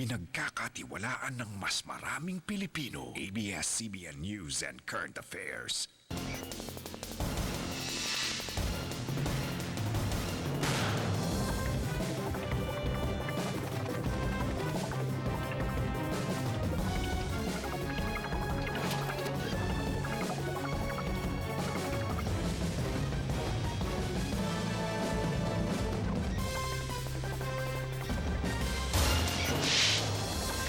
pinagkakatiwalaan ng mas maraming Pilipino. ABS-CBN News and Current Affairs.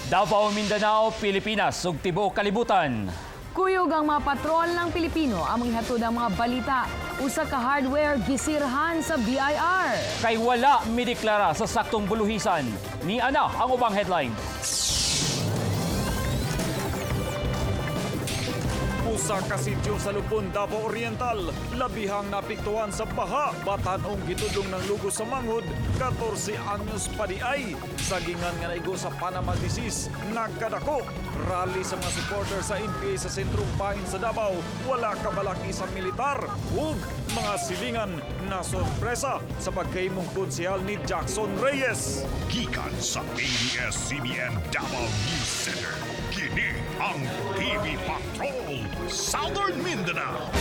Davao, Mindanao, Pilipinas, ug tibuok kalibutan. Kuyog ang mga patrol ng Pilipino ang manghatod ang mga balita. Usa ka hardware gisirhan sa BIR. Kay wala mideklara sa saktong buluhisan. Ni ana ang ubang headline. Usa ka sityo sa Lupon, Davao Oriental, labihang napiktuhan sa baha, batanong gitudlong ng lugo sa manghod, 14 anyos pa di ay. Sagingan nga naigo sa Panama disease, nagkadako. Rally sa mga supporter sa NPA sa sentrong bahin sa Davao, wala kabalaki sa militar. Ug mga silingan na sorpresa sa pagkahimong konsehal ni Jackson Reyes. Gikan sa ABS-CBN Davao News Center. Kini ang TV Patrol Southern Mindanao.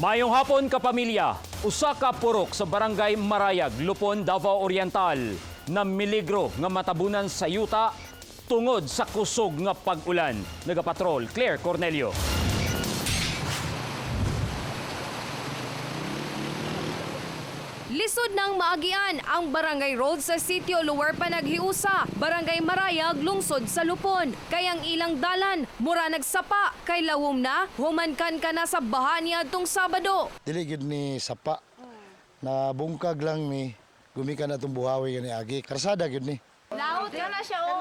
Mayong hapon kapamilya, usa ka purok sa barangay Marayag, Lupon, Davao Oriental na miligro nga matabunan sa yuta tungod sa kusog nga pag-ulan. Nagapatrol Claire Cornelio. Lisod ng maagian ang barangay road sa sitio Lower Panaghiusa, barangay Marayag, lungsod sa Lupon. Kayang ilang dalan, mura nagsapa, kay lawom na, humankan ka na sa baha niadtong Sabado. Dili gid ni sapa. Na bungkag lang ni gumikan na itong buhawi gani agi. Karsada gid ni. Laot yan na siya, oh.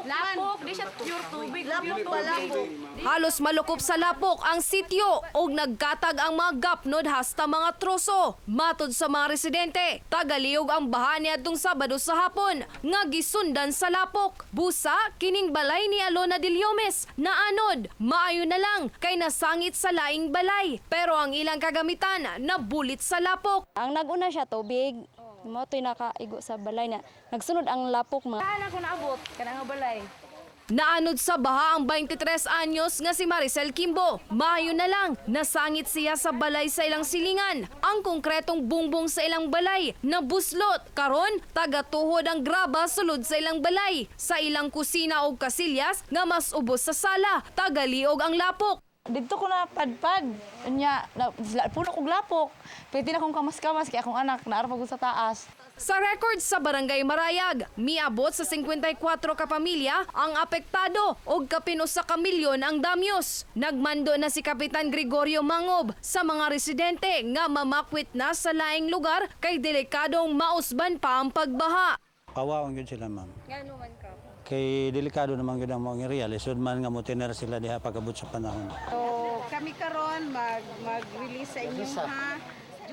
Lapok. Di siya pure tubig. Lapok pa lapok. Halos malukop sa lapok ang sityo og nagkatag ang mga gapnod hasta mga troso. Matod sa mga residente, tagaliyog ang baha niadtong Sabado sa hapon nga gisundan sa lapok. Busa kining balay ni Alona Diliomes na anod, maayo na lang kay nasangit sa laing balay. Pero ang ilang kagamitan nabulit sa lapok. Ang naguna siya tubig. Mo to'y nakaigo sa balay na. Nagsunod ang lapok mga. Kaan ako naabot, kanang balay. Naanod sa baha ang 23 anyos nga si Maricel Kimbo. Mayo na lang, nasangit siya sa balay sa ilang silingan. Ang konkretong bungbong sa ilang balay na buslot. Karon, tagatuhod ang graba sulod sa ilang balay. Sa ilang kusina o kasilyas nga mas ubos sa sala. Tagaliog ang lapok. Dito ko na padpad. Puno kong lapok. Pwede na kong kamas-kamas kaya akong anak naarapag sa taas. Sa record sa Barangay Marayag, miabot sa 54 ka pamilya ang apektado og kapino sa kamilyon ang damyos. Nagmando na si Kapitan Gregorio Mangob sa mga residente nga mamakwit na sa laing lugar kay delikadong mausban pa ang pagbaha. Pawawang yun sila, ma'am. Gano'n man ka? Kay delikado naman yun ang mga area. Lisod man nga mo tiner sila diha pagabot sa panahon. So, kami karon mag-release sa inyo ha.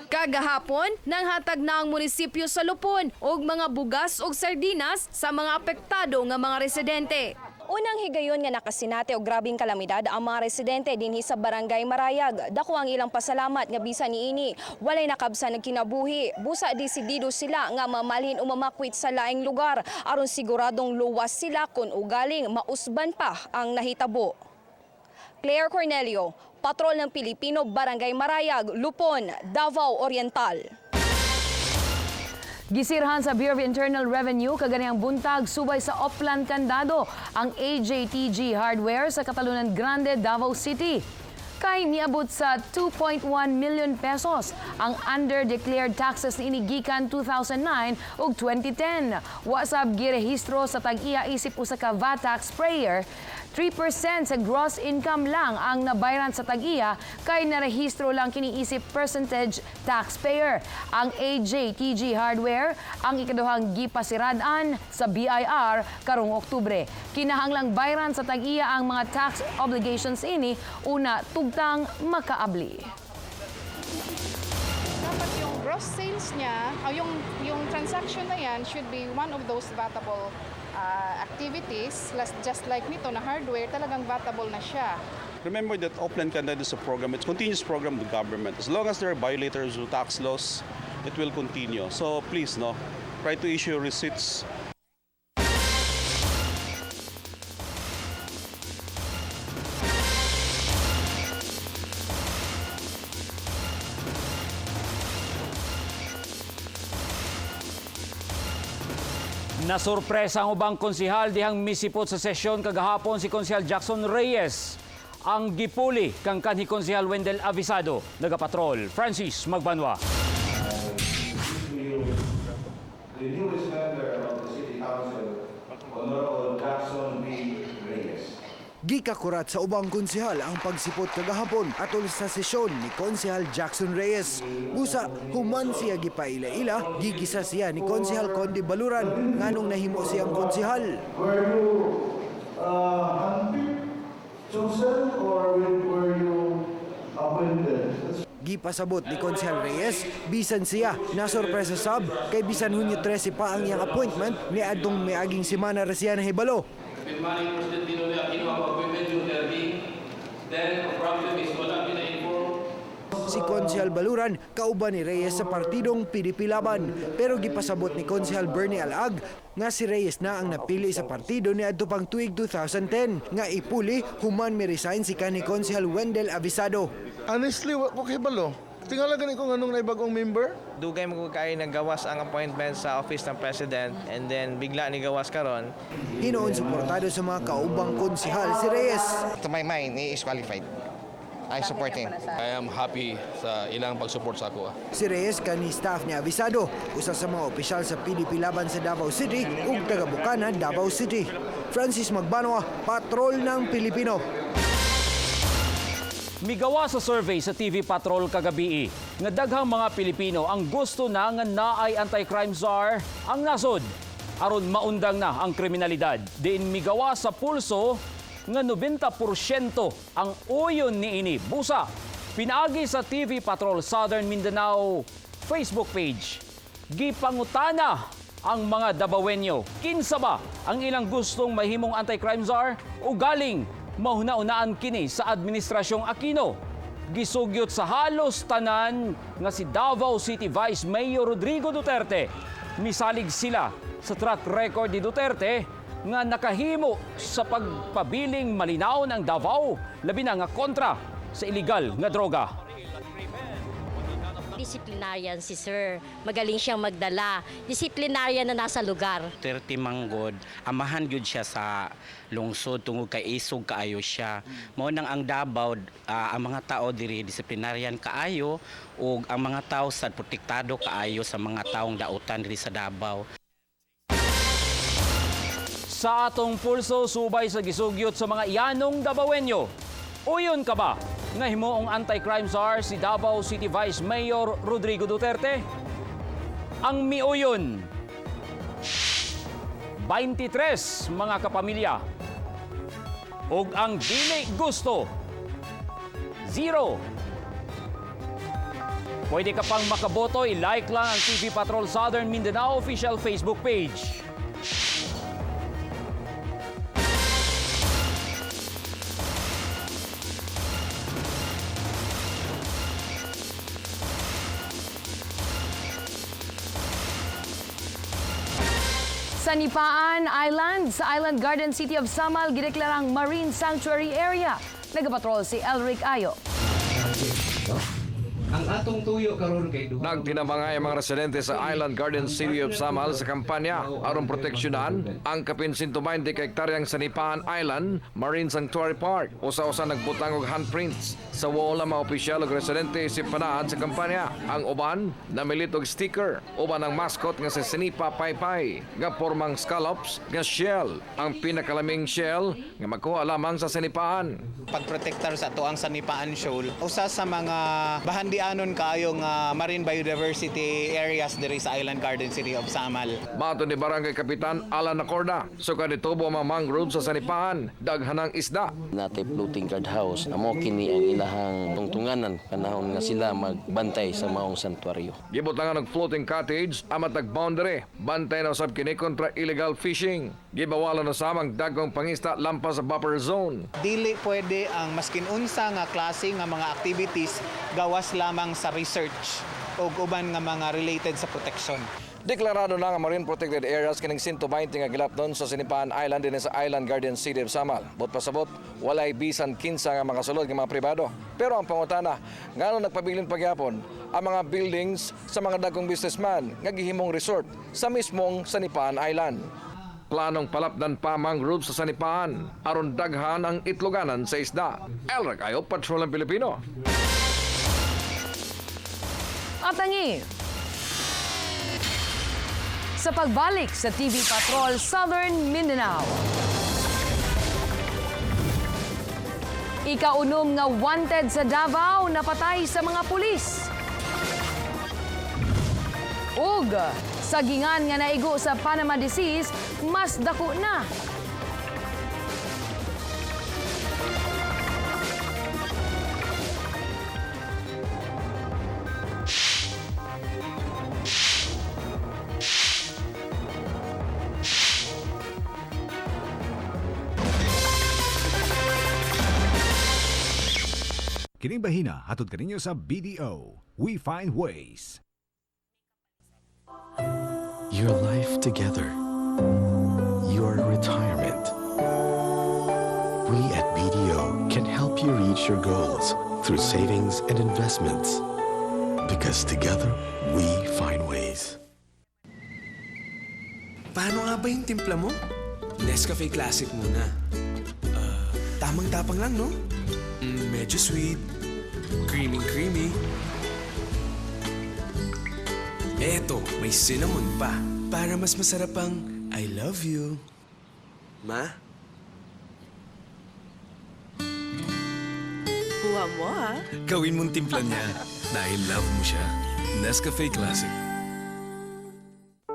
Kagahapon, nanghatag na ang munisipyo sa Lupon og mga bugas ug sardinas sa mga apektado nga mga residente. Unang higayon nga nakasinati og grabing kalamidad ang mga residente dinhi sa Barangay Marayag. Dako ang ilang pasalamat nga bisan niini walay nakabsan nagkinabuhi. Busa desidido sila nga mamalhin o mamakwit sa laing lugar aron siguradong luwas sila kun ugaling mausban pa ang nahitabo. Claire Cornelio, Patrol ng Pilipino, Barangay Marayag, Lupon, Davao Oriental. Gisirhan sa Bureau of Internal Revenue kaganihang buntag subay sa Oplan Candado ang AJTG Hardware sa Katalunan Grande, Davao City. Kay niabot sa 2.1 million pesos ang under-declared taxes ni inigikan 2009 ug 2010. Wasab girehistro sa tag-iya isip usa ka VAT tax payer. 3% sa gross income lang ang nabayran sa tag-iya kay narehistro lang kiniisip percentage taxpayer. Ang AJTG Hardware ang ikaduhang gipasiradan sa BIR karong Oktubre. Kinahanglang bayran sa tag-iya ang mga tax obligations ini una tugtang makaabli. Dapat yung gross sales niya, yung transaction na yan should be one of those vatable activities, just like nito na hardware, talagang vatable na siya. Remember that Oplan Candado is a program, it's a continuous program of the government. As long as there are violators of tax laws, it will continue. So please, try to issue receipts. Nasurpresa ang ubang konsihal dihang misipot sa sesyon kagahapon si Konsihal Jackson Reyes. Ang gipuli kang kanhi Konsihal Wendell Avisado. Nagapatrol, Francis Magbanwa. The newest member of the City Council, Honorable Jackson B. Reyes. Gikakurat sa ubang konsehal ang pagsipot kagahapon atol sa sesyon ni Konsehal Jackson Reyes. Busa, human siya gipaila-ila, gigisa siya ni Konsehal Conde Baluran nganong nahimo siyang konsehal. Were you handpicked, chosen, or were you appointed? Gipasabot ni Konsehal Reyes, bisan siya nasorpresa sab kay bisan Hunyo 13 pa ang iyang appointment ni adtong miaging semana ra siya nahibalo. Good morning, President Dinoy Aquino, ako appointment June 13. Then, ang problem is wala pina-inform. Si Konsehal Baluran, kauban ni Reyes sa partidong PDP Laban. Pero gipasabot ni Konsehal Bernie Alaag nga si Reyes na ang napili sa partido ni adto pang tuig 2010. Nga ipuli, human mi resign si kanhi Konsehal Wendell Avisado. Honestly, wa ko kahibalo. Tingala gani ko nganong naibagong member. Dugay mo kay nagawas ang appointment sa office ng president and then bigla ni gawas karon. Hinoon suportado sa mga kaubang konsehal si Reyes. To my mind, he is qualified. I support him. I am happy sa ilang pag-support sa ako. Si Reyes kani staff ni Avisado, usa sa mga opisyal sa PDP Laban sa Davao City ug taga Bukana, Davao City. Francis Magbanwa, Patrol ng Pilipino. Migawa sa survey sa TV Patrol kagabi nga daghang mga Pilipino ang gusto na nga naay anti-crime czar ang nasod aron maundang na ang kriminalidad. Diin migawa sa pulso nga 90% ang uyon niini. Busa, pinaagi sa TV Patrol Southern Mindanao Facebook page. Gipangutana ang mga Davaoenyo. Kinsa ba ang ilang gustong mahimong anti-crime czar o galing mahuna-unaan kini sa Administrasyong Aquino. Gisugyot sa halos tanan nga si Davao City Vice Mayor Rodrigo Duterte. Misalig sila sa track record ni Duterte nga nakahimo sa pagpabiling malinaw ng Davao, labi na nga kontra sa illegal nga droga. Disciplinarian si Sir. Magaling siyang magdala. Disciplinarian na nasa lugar. 30 manggod, amahan gyud siya sa lungsod tungod kay isog kaayo siya. Mao nang ang Davao, ang mga tao diri disciplinarian kaayo ug ang mga tao sad protektado kaayo sa mga taong dautan diri sa Davao. Sa atong pulso, subay sa gisugyot sa mga iyanong Davaoenyo. Uyon ka ba nga himuong anti-crime czar si Davao City Vice Mayor Rodrigo Duterte? Ang miuyon, 23 mga kapamilya. Ug ang dili gusto, 0. Pwede ka pang makaboto, i-like lang ang TV Patrol Southern Mindanao official Facebook page. Sa Nipaan Island, sa Island Garden City of Samal, gideklarang Marine Sanctuary Area. Nagapatrol si Elric Ayo. Ang atong tuyo karon kay duha. Nagtinabangay ang mga residente sa Island Garden City of Samal sa kampanya aron proteksyonan ang kapin 120 ka hektaryang Sanipaan Island Marine Sanctuary Park. Usa-usa nagbutang og handprints sa wala mga opisyal ug residente si panaad sa kampanya. Ang uban namilit og sticker uban ang mascot nga si Sinipa Paypay nga pormang scallops nga shell, ang pinakalaming shell nga makuha lamang sa Sanipaan. Pagprotektar sa tuang Sanipaan Shoal, usa sa mga bahandianon kayong marine biodiversity areas diri sa Island Garden City of Samal. Mato ni Barangay Kapitan Alan Nacorda, sukad itubo ang mga mangrove sa Sanipaan, daghanang isda. Natay floating guard house, amo kini ang ilahang tungtunganan panahon nga sila magbantay sa maong santuaryo. Gibutangan og floating cottage amat nag-boundary, bantay na usab kini kontra illegal fishing. Gibawalan na samang dagkong pangista lampas sa buffer zone. Dili pwede ang maskin unsa nga klase nga mga activities gawas lamang sa research o uban nga mga related sa protection. Deklarado na nga marine protected areas kining 120 nga gilapdon sa Sinipan Island din sa Island Garden City of Samal. Bot pasabot, walay bisan kinsa nga mga sulod nga mga pribado. Pero ang pangutana, ngano nagpabilin pagyapon ang mga buildings sa mga dagkong businessman nga gihimong resort sa mismong Sanipan Island. Planong palapdan pa mangrove sa Sanipan aron daghan ang itloganan sa isda. Elrag Ayo, Patrol ng Pilipino. Atangi! Sa pagbalik sa TV Patrol Southern Mindanao. Ikaunom nga wanted sa Davao napatay sa mga pulis. Ug sagingan nga naigo sa Panama disease mas dako na. Kining bahina hatod kaninyo sa BDO. We find ways. Your life together. Your retirement. We at BDO can help you reach your goals through savings and investments. Because together, we find ways. Paano nga ba yung timpla mo? Nescafe Classic muna. Tamang-tapang lang, no? Medyo sweet. Creamy. Eto, may cinnamon pa. Para mas masarap ang I love you. Ma? Buha mo, ha? Gawin mong timpla niya dahil love mo siya. Nescafe Classic.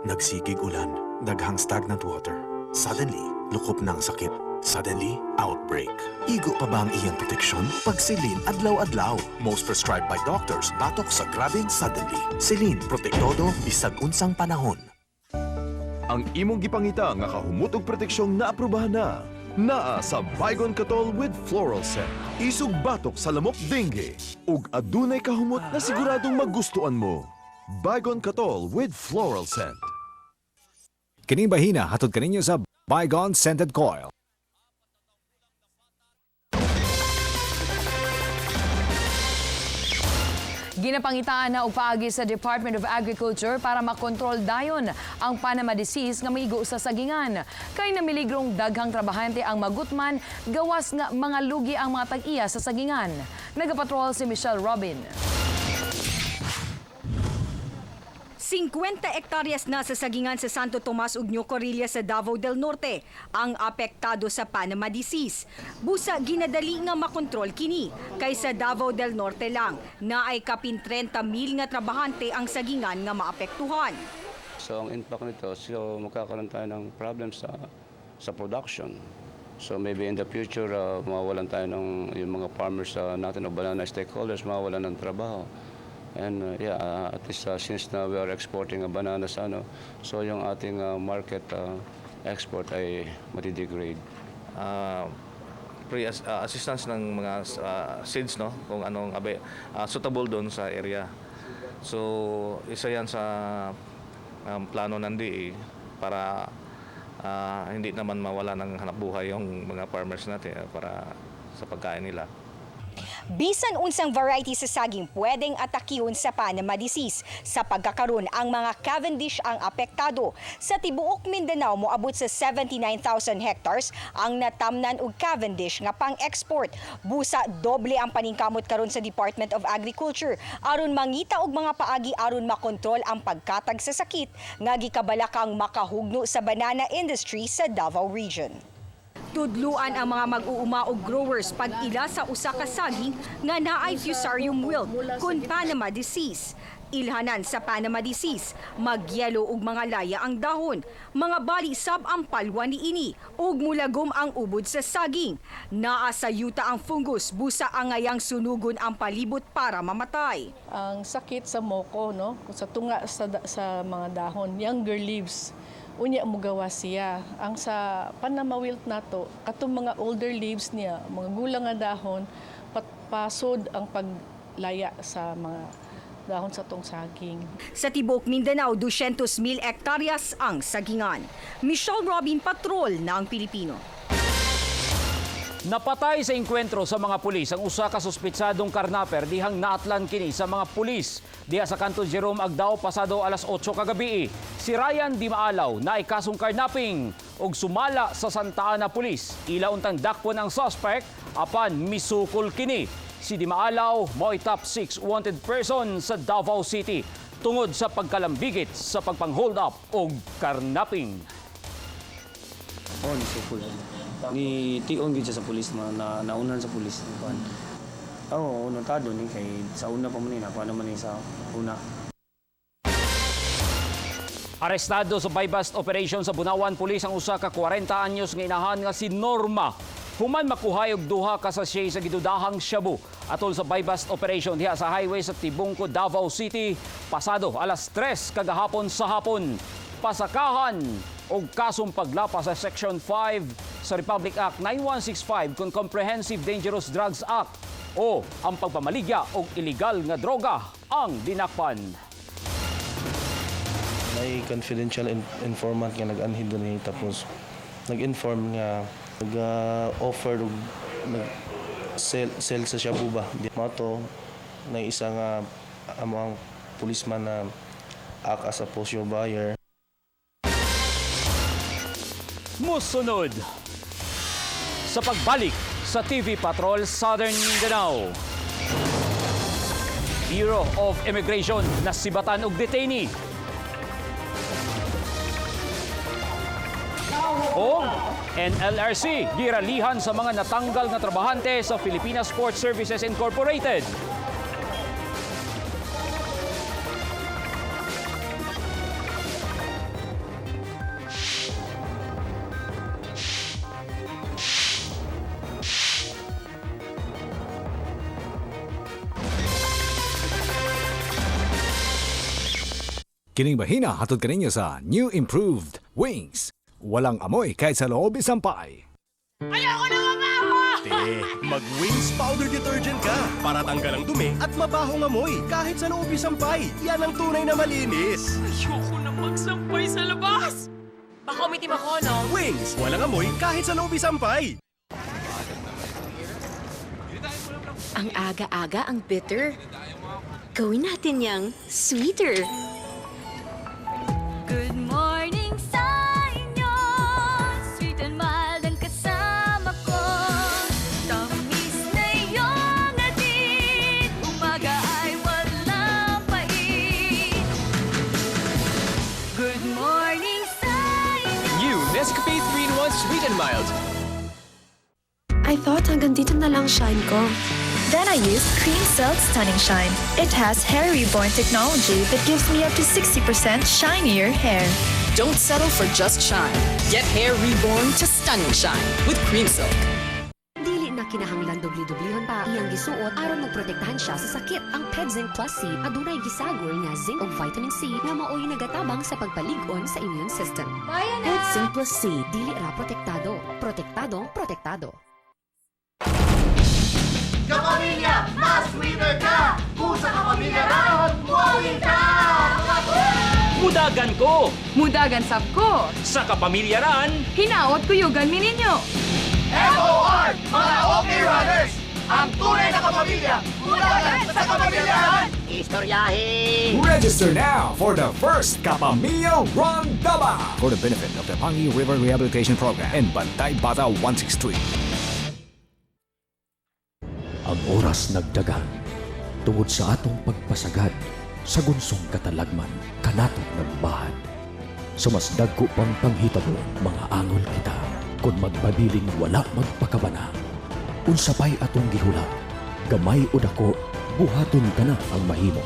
Nagsigig ulan, daghang stagnant water. Suddenly, lukop ng sakit. Suddenly, outbreak. Igo pa ba ang iyang proteksyon? Pagsilin adlaw-adlaw. Most prescribed by doctors, batok sa grabing suddenly. Silin, protektodo, bisag unsang panahon. Ang imong gipangita nga kahumot og proteksyong naaprubahan na. Naa sa Baygon Katol with Floral Scent. Isug batok sa lamok dengue. Ug adunay kahumot na siguradong magustuhan mo. Baygon Katol with Floral Scent. Kining bahina hatod kaninyo sa Baygon Scented Coil. Ginapangitaan na og paagi sa Department of Agriculture para makontrol dayon ang Panama disease nga maigo sa sagingan. Kay namiligrong daghang trabahante ang magutman, gawas nga mga lugi ang mga tag-iya sa sagingan. Nagapatrol si Michelle Robin. 50 hektaryas na sa sagingan sa Santo Tomas ug Ñocorilla sa Davao del Norte ang apektado sa Panama disease. Busa ginadali nga makontrol kini kay sa Davao del Norte lang na ay kapin 30,000 nga trabahante ang sagingan nga maapektuhan. So ang impact nito, so magkakaroon tayo ng problem sa production. So maybe in the future, mawawalan tayo ng yung mga farmers natin o banana stakeholders, mawawalan ng trabaho. And at least since now we are exporting bananas, so yung ating market export ay matidegrade. Assistance ng mga seeds, no, kung anong suitable doon sa area. So isa yan sa plano ng DA para hindi naman mawala ng hanapbuhay yung mga farmers natin para sa pagkain nila. Bisan unsang variety sa saging pwedeng atakihon sa Panama disease. Sa pagkakaroon, ang mga Cavendish ang apektado. Sa tibuok Mindanao, moabot sa 79,000 hectares ang natamnan og Cavendish nga pang-export. Busa, doble ang paningkamot karon sa Department of Agriculture aron mangita og mga paagi aron makontrol ang pagkatag sa sakit nga gikabalakang makahugno sa banana industry sa Davao Region. Tudluan ang mga mag-uuma og growers pag-ila sa usa ka saging nga naay Fusarium wilt kun Panama disease. Ilhanan sa Panama disease, magyelo og mga laya ang dahon, mga bali sab ang palwa niini ug mulagom ang ubod sa saging. Naa sa yuta ang fungus, busa angayang sunugon ang palibot para mamatay. Ang sakit sa moko, no, sa tunga sa mga dahon, younger leaves. Unya mo gawa siya. Ang sa Panama wilt nato, katong mga older leaves niya, mga gulang nga dahon, pasod ang paglaya sa mga dahon sa tong saging. Sa Tibok Mindanao, 200,000 hektaryas ang sagingan. Michelle Robin, Patrol ng Pilipino. Napatay sa engkwentro sa mga pulis ang usa ka suspetsadong karnaper dihang naatlan kini sa mga pulis diha sa kanto Jerome Agdao pasado alas 8 kagabi. Si Ryan Di Maalaw na ikasong karnaping ug sumala sa Santa Ana Police. Ila untang dakpon ang suspect apan misukol kini. Si Di Maalaw mo'y top 6 wanted person sa Davao City tungod sa pagkalambigit sa pagpang-hold up o karnaping. Nisukol. Ni tion gid siya sa pulis na naunan sa pulis kuan. Notado ni kay sa una pa man ni nakuha naman ni sa una. Arestado sa buy-bust operation sa Bunawan Police ang usa ka 40 anyos nga inahan nga si Norma. Human makuhay og duha ka sachet sa gidudahang shabu atol sa buy-bust operation diha sa highway sa Tibungco, Davao City pasado alas 3 kagahapon sa hapon. Pasakahan o kasong paglapas sa Section 5 sa Republic Act 9165 kung Comprehensive Dangerous Drugs Act o ang pagpamaligya o illegal nga droga ang dinakpan. May confidential informant nga nag-anhin doon tapos nag-inform nga nag-offer og nag-sell sa shabu ba. Mato na isa nga among policeman na act as a posture buyer. Musunod sa pagbalik sa TV Patrol Southern Mindanao. Bureau of Immigration nasibatan og detainee. O NLRC giralihan sa mga natanggal na trabahante sa Philippine Sports Services Incorporated. Kining bahina hatod kaninyo sa New Improved Wings. Walang amoy kahit sa loob isampay. Ayoko na mabaho! Mag-Wings Powder Detergent ka para tanggal ang dumi at mabahong amoy kahit sa loob isampay. Yan ang tunay na malinis. Ayoko na magsampay sa labas! Baka umitim ako, no? Wings, walang amoy kahit sa loob isampay. Ang aga-aga ang bitter. Gawin natin yang sweeter. Good morning sa inyo, sweet and mild ang kasama ko. Tamis na iyong atin, umaga ay walang pait. Good morning sa inyo. New Nescafe 3-in-1 Sweet and Mild. I thought hanggang dito na lang shine ko. Then I used Cream Silk Stunning Shine. It has hair reborn technology that gives me up to 60% shinier hair. Don't settle for just shine. Get hair reborn to stunning shine with Cream Silk. Dili na kinahanglan dubli-dublihon pa iyang gisuot aron magprotektahan siya sa sakit. Ang PedZinc Plus C adunay gisagol nga zinc ug vitamin C nga maoy nagatabang sa pagpalig-on sa immune system. PedZinc Plus C dili ra protektado, protektado. Kapamilya, mas sweeter ka! Pusa kapamilya ron, buwawin ka! Mudagan ko! Mudagan sab ko! Sa kapamilyaran, Hinaot kuyugan mi ninyo! FOR, mga OK Runners! Ang tunay na kapamilya, mudagan sa kapamilyaran! Istoryahe! Register now for the first Kapamilya Run Daba for the benefit of the Pangi River Rehabilitation Program and Bantay Bata 163. Ang oras nagdagan tungod sa atong pagpasagad sa gunsong katalagman kanatong nagbahad. Sa mas dagko pang panghitabo, mga angol kita kung magpabiling wala magpakabana. Unsapay atong gihula, gamay o dako, buhaton ka na ang mahimo.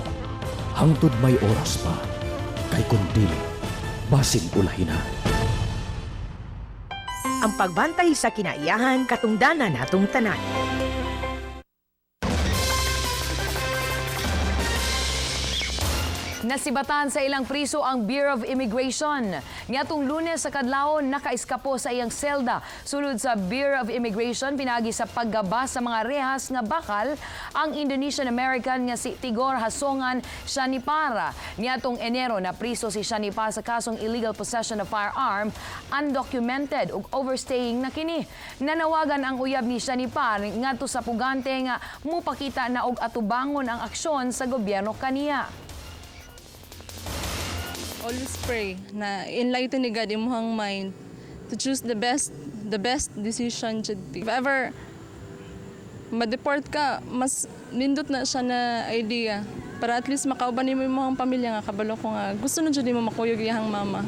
Hangtod may oras pa, kay kung dili, basing ulahina. Ang pagbantay sa kinaiyahan, katungdanan natong tanan. Nasibatan sa ilang priso ang Bureau of Immigration. Niatong Lunes sa kadlawon nakaiskapo sa iyang selda sulod sa Bureau of Immigration pinagi sa paggabas sa mga rehas nga bakal ang Indonesian-American nga si Tigor Hasongan Shanipara. Niatong Enero na priso si Shanipara sa kasong illegal possession of firearm, undocumented ug overstaying na kini. Nanawagan ang uyab ni Shanipara ngadto sa pugante nga mupakita na og atubangon ang aksyon sa gobyerno kaniya. Always pray na enlighten ni God imong mind to choose the best decision jud. If ever ma-deport ka, mas nindot na siya na idea para at least makauban nimo imong pamilya nga kabalo ko nga gusto na jud nimo makuyog iyang mama.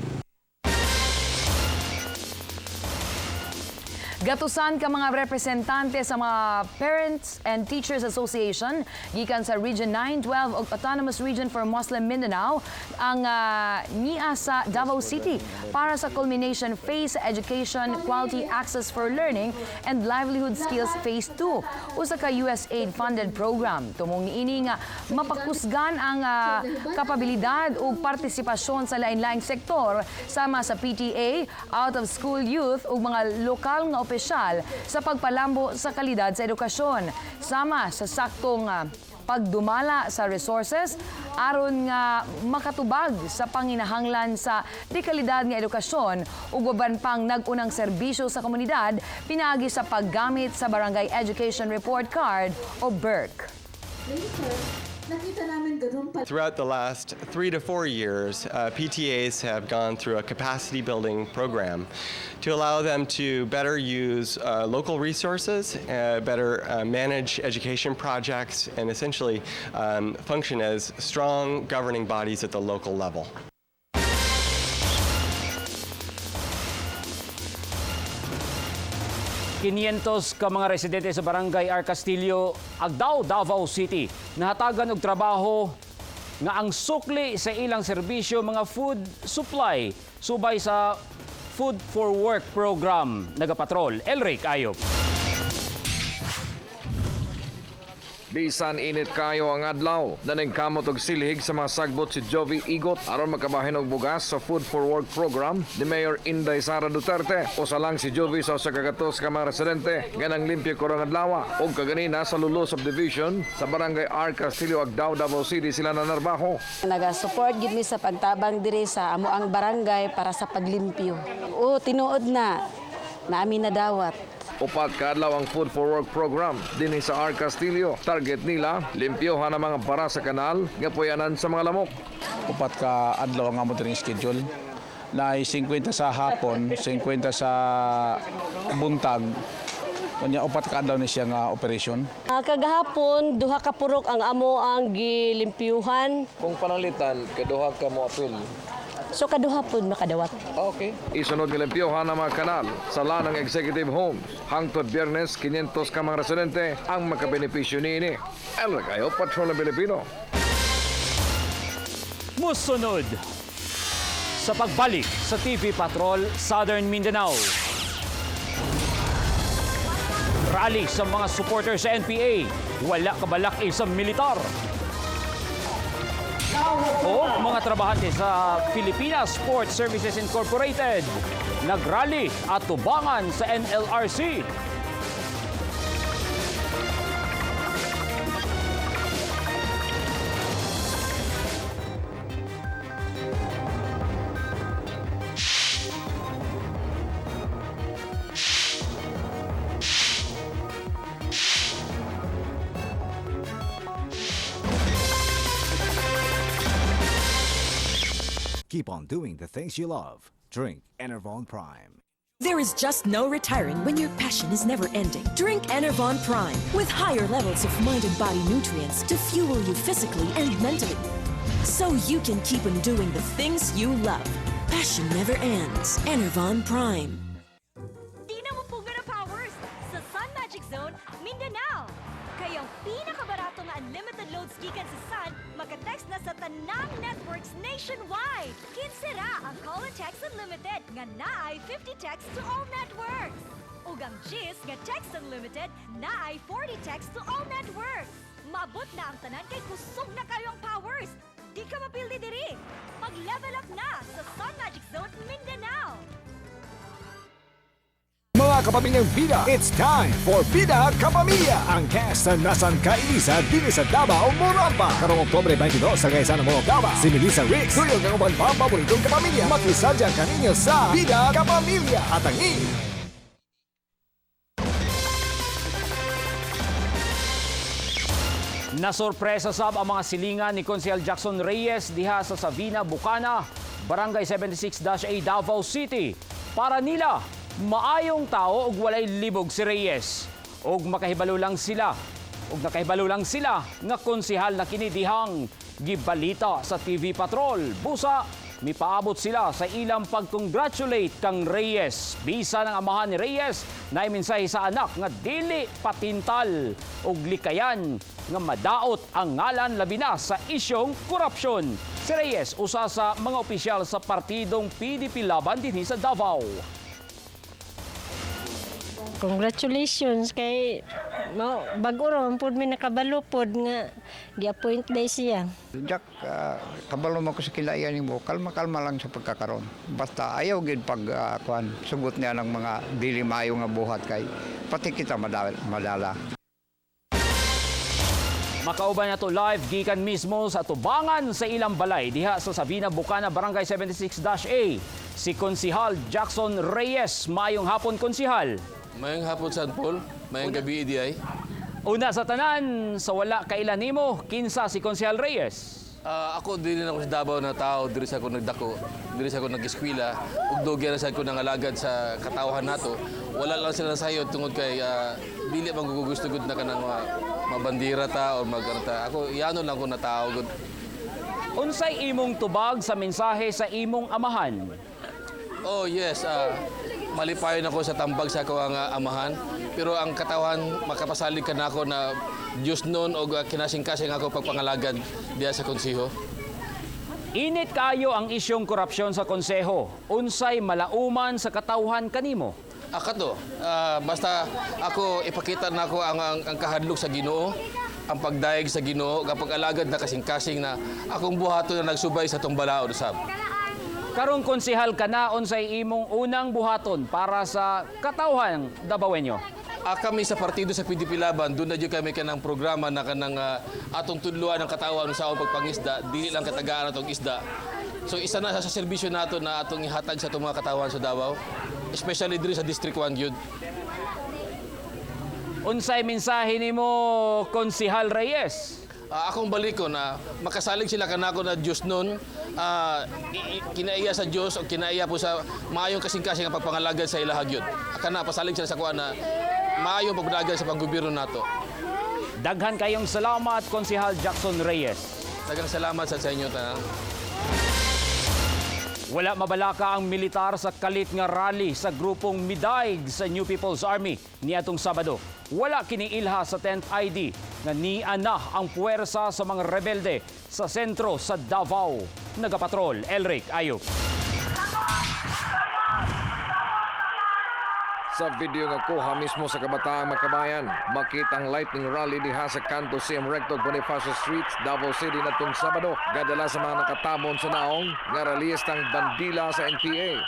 Gatusan ka mga representante sa mga Parents and Teachers Association gikan sa Region 9, 12 ug Autonomous Region for Muslim Mindanao ang niya sa Davao City para sa culmination phase Education Quality Access for Learning and Livelihood Skills Phase 2 usa ka USAID funded program. Tumong niini nga mapakusgan ang kapabilidad ug partisipasyon sa lain-laing sektor sama sa PTA, out of school youth ug mga lokal nga opisyal sa pagpalambo sa kalidad sa edukasyon. Sama sa saktong pagdumala sa resources aron nga makatubag sa panginahanglan sa dekalidad nga edukasyon ug uban pang nag-unang serbisyo sa komunidad pinaagi sa paggamit sa Barangay Education Report Card o BERC. Throughout the last 3 to 4 years, PTAs have gone through a capacity building program to allow them to better use local resources, better manage education projects, and essentially function as strong governing bodies at the local level. Kinientos ka mga residente sa Barangay R. Castillo, Agdao, Davao City, nahatagan og trabaho nga ang sukli sa ilang serbisyo mga food supply subay sa Food for Work program. Nagapatrol, Elric Ayop. Bisan init kayo ang adlaw, naningkamot og silhig sa mga sagbot si Jovi Igot aron makabahin og bugas sa Food for Work program ni Mayor Inday Sara Duterte. Usa lang si Jovi sa usa ka gatos ka mga residente ganang limpyo korong adlaw og kaganina sa Lulo Subdivision sa Barangay R. Castillo, Agdao, Davao City sila nanarbaho. Naga-support gid mi sa pagtabang diri sa amo ang barangay para sa paglimpyo. O tinuod na amin nadawat. Upat ka adlaw ang Food for Work program dinhi sa R. Castillo. Target nila, limpyohan ang mga para sa kanal nga puyanan sa mga lamok. Upat ka adlaw ang amo dining schedule. Na 50 sa hapon, 50 sa buntag. Unya upat ka adlaw ni siya nga operasyon. Kagahapon duha ka purok ang amo ang gilimpyuhan. Kung panalitan, kaduha ka mo apil. So kaduha pod makadawat. Okay. Isunod nga limpyohan ang mga kanal sa lanang executive homes. Hangtod Biyernes, 500 ka mga residente ang makabenepisyo niini. Elric Ayop, Patrol ng Pilipino. Musunod sa pagbalik sa TV Patrol Southern Mindanao. Rally sa mga supporters sa NPA. Wala kabalak isang militar. O mga trabahante sa Pilipinas Sports Services Incorporated nagrally at tubangan sa NLRC. Keep on doing the things you love. Drink Enervon Prime. There is just no retiring when your passion is never ending. Drink Enervon Prime with higher levels of mind and body nutrients to fuel you physically and mentally. So you can keep on doing the things you love. Passion never ends. Enervon Prime. Di na mo puga na powers sa Sun Magic Zone, Mindanao. Kayang pinakabarato nga unlimited loads gikan sa Sun, maka-text na sa tanang networks nationwide. Kinsira ang Call and Text Unlimited nga naay 50 texts to all networks. Ug ang G's nga Text Unlimited naay 40 texts to all networks. Maabot na ang tanan kay kusog na kayo ang powers. Di ka mapildi diri. Mag-level up na sa Sun Magic Zone Mindanao. Mga kapamilyang bida, it's time for Bida Kapamilya! Ang cast na nasan kainisa din sa Davao, Morampa. Karong Oktobre 22 sa Gaisa ng Morampa. Si Melissa Ricks, tuyong ang uban pa paboritong kapamilya. Makisadya kaninyo sa Bida Kapamilya. At ang Nasorpresa sab ang mga silingan ni Konsehal Jackson Reyes diha sa Sabina, Bukana, Barangay 76-A, Davao City. Para nila, maayong tao ug walay libog si Reyes. Ug makahibalo lang sila. Ug nakahibalo lang sila nga konsehal na kini dihang gibalita sa TV Patrol. Busa, mipaabot sila sa ilang pag-congratulate kang Reyes. Bisa ng amahan ni Reyes na iminsahe sa anak nga dili patintal ug likayan nga madaot ang ngalan labi na sa isyong korupsyon. Si Reyes usa sa mga opisyal sa partidong PDP Laban dinhi sa Davao. Congratulations kay bago ron pud mi nakabalo pod nga gi-appoint day siya. Jack, kabalo mo ko sa kilayan mo, kalma-kalma lang sa pagkakaroon. Basta ayaw gid pag sugot niya ng mga dili maayo nga buhat kay pati kita madala. Makauban na to live gikan mismo sa tubangan sa ilang balay diha sa Sabina, Bukana, Barangay 76-A. Si Konsehal Jackson Reyes. Mayong hapon, Konsehal. Mayong hapon, San Paul. Mayong gabi, Idiay. Una sa tanan, sa wala kailan nimo, kinsa si Konsehal Reyes? Ako din ako sa Davao na tao, diri sa ako nagdako, diri sa ako nag-eskwela, ug dugay na sa ako nangalagad sa katawhan nato. Wala lang sila sayod tungod kay dili man ko gusto gud na kanang mabandira ta o maganta. Ako yano lang ko na tao gud. Unsay imong tubag sa mensahe sa imong amahan? Oh yes, malipayon ako sa tambag sa ako ang amahan. Pero ang katawan, makapasalig ka na ako na Diyos noon o kinasing-kasing ako pagpangalagad diya sa konseho. Init kayo ang isyong korupsyon sa konseho. Unsay malauman sa katawhan kanimo? Akato, basta ako ipakita na ako ang kahadlok sa Ginoo, ang pagdaig sa Ginoo, kapag alagad na kasing-kasing na akong buhaton na nagsubay sa tong balaod sab. Karong konsehal ka na, unsay imong unang buhaton para sa katawhan Davaoenyo? Kami sa partido sa PDP Laban, doon na dyan kami kanang programa na kanang atong tudluan ng katawan sa akong pagpangisda, dili lang katagaan atong isda. So isa na sa serbisyo nato na atong ihatag sa itong mga katawan sa Davao, especially diri sa District 1 yun. Unsay mensahe nimo, Konsehal Reyes? Akong balik ko na makasalig sila kanako na Diyos noon, kinaiya sa Diyos o kinaiya po sa maayong kasing-kasing ang pagpangalagad sa ilahag yun. Kana pasalig sila sa kuha na maayong pagpanagan sa panggobyerno nato. Daghan kayong salamat, Konsehal Jackson Reyes. Daghang salamat sa inyo tanan. Wala mabalaka ang militar sa kalit nga rally sa grupong Midaig sa New People's Army niadtong Sabado. Wala kiniilha sa 10th ID nga niana ang puwersa sa mga rebelde sa sentro sa Davao. Nagapatrol, Elric Ayup. Sa video nga kuha mismo sa Kabataang Makabayan, makita ang lightning rally diha sa kanto CM Recto Bonifacio Street, Davao City natong Sabado. Gadala sa mga nakatamon sa naong nga rallyistang bandila sa NPA.